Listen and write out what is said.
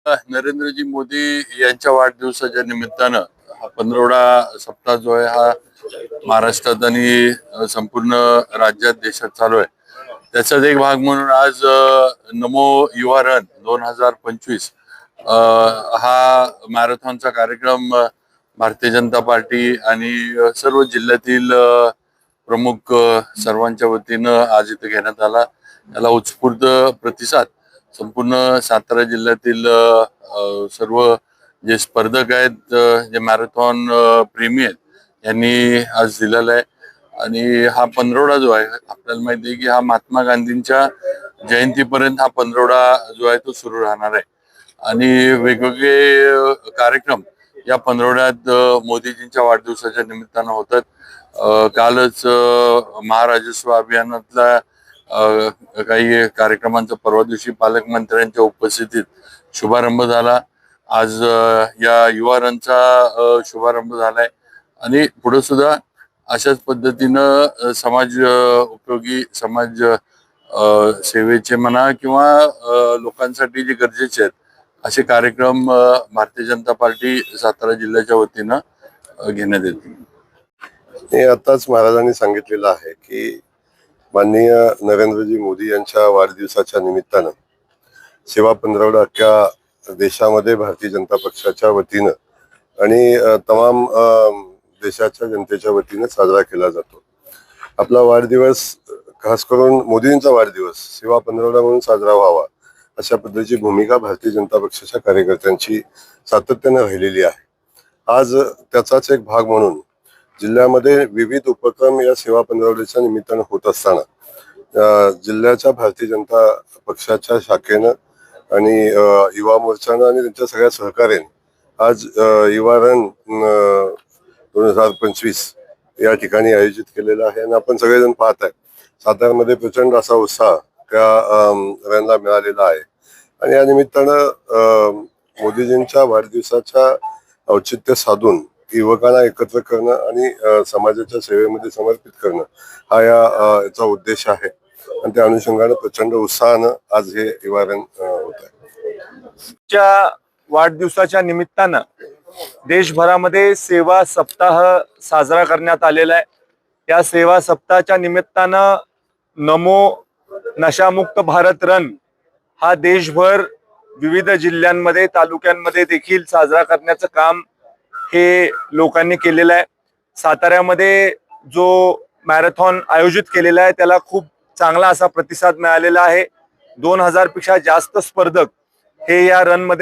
नरेंद्रजी मोदी यांच्या वाढदिवसाच्या निमित्तानं हा पंधरवडा सप्ताह जो आहे हा महाराष्ट्रात आणि संपूर्ण राज्यात देशात चालू आहे. त्याचाच एक भाग म्हणून आज नमो युवा रन 2025 हा मॅरेथॉनचा कार्यक्रम भारतीय जनता पार्टी आणि सर्व जिल्ह्यातील प्रमुख सर्वांच्या वतीनं आज इथे घेण्यात आला. त्याला उत्स्फूर्त प्रतिसाद संपूर्ण सातारा जिल्ह्यातील सर्व जे स्पर्धक आहेत, जे मॅरेथॉन प्रेमी आहेत, यांनी आज दिलेला आहे. आणि हा पंधरवडा जो आहे, आपल्याला माहिती आहे की हा महात्मा गांधींच्या जयंतीपर्यंत हा पंधरवडा जो आहे तो सुरू राहणार आहे. आणि वेगवेगळे कार्यक्रम या पंधरवड्यात मोदीजींच्या वाढदिवसाच्या निमित्तानं होतात. कालच महाराजस्व अभियानातला काही कार्यक्रमांचा परवा दिवशी पालकमंत्र्यांच्या उपस्थितीत शुभारंभ झाला. आज या युवा रनचा शुभारंभ झालाय आणि पुढे सुद्धा अशाच पद्धतीनं समाज उपयोगी समाज सेवेचे म्हणा किंवा लोकांसाठी जे गरजेचे आहेत असे कार्यक्रम भारतीय जनता पार्टी सातारा जिल्ह्याच्या वतीनं घेण्यात येतील. हे आताच महाराजांनी सांगितलेलं आहे की माननीय नरेंद्रजी मोदी यांच्या वाढदिवसाच्या निमित्तानं सेवा पंधरवडा अख्ख्या देशामध्ये भारतीय जनता पक्षाच्या वतीनं आणि तमाम देशाच्या जनतेच्या वतीनं साजरा केला जातो. आपला वाढदिवस खास करून मोदींचा वाढदिवस सेवा पंधरवडा म्हणून साजरा व्हावा अशा पद्धतीची भूमिका भारतीय जनता पक्षाच्या कार्यकर्त्यांची सातत्याने राहिलेली आहे. आज त्याचाच एक भाग म्हणून जिल्ह्यामध्ये विविध उपक्रम या सेवा पंधरवड्याच्या निमित्तानं होत असताना जिल्ह्याच्या भारतीय जनता पक्षाच्या शाखेनं आणि युवा मोर्चानं आणि त्यांच्या सगळ्या सहकार्याने आज युवा रन 2025 या ठिकाणी आयोजित केलेलं आहे. आणि आपण सगळेजण पाहत आहे साताऱ्यामध्ये प्रचंड असा उत्साह त्या रनला मिळालेला आहे. आणि या निमित्तानं मोदीजींच्या वाढदिवसाच्या औचित्य साधून युवकांना एकत्र करणं आणि समाजाच्या सेवेमध्ये समर्पित करणं हा याचा उद्देश आहे. आणि त्या अनुषंगानं प्रचंड उत्साहानं आज हे युवा रन होत आहे. वाढदिवसाच्या निमित्तानं देशभरामध्ये सेवा सप्ताह साजरा करण्यात आलेला आहे. या सेवा सप्ताहाच्या निमित्तानं नमो नशामुक्त भारत रन हा देशभर विविध जिल्ह्यांमध्ये तालुक्यांमध्ये देखील साजरा करण्याचं काम हे लोकांनी केलेलं आहे. साताऱ्यामध्ये जो मॅरेथॉन आयोजित केलेला आहे त्याला खूप चांगला असा प्रतिसाद मिळालेला आहे. 2000 पेक्षा जास्त स्पर्धक हे या रन मध्ये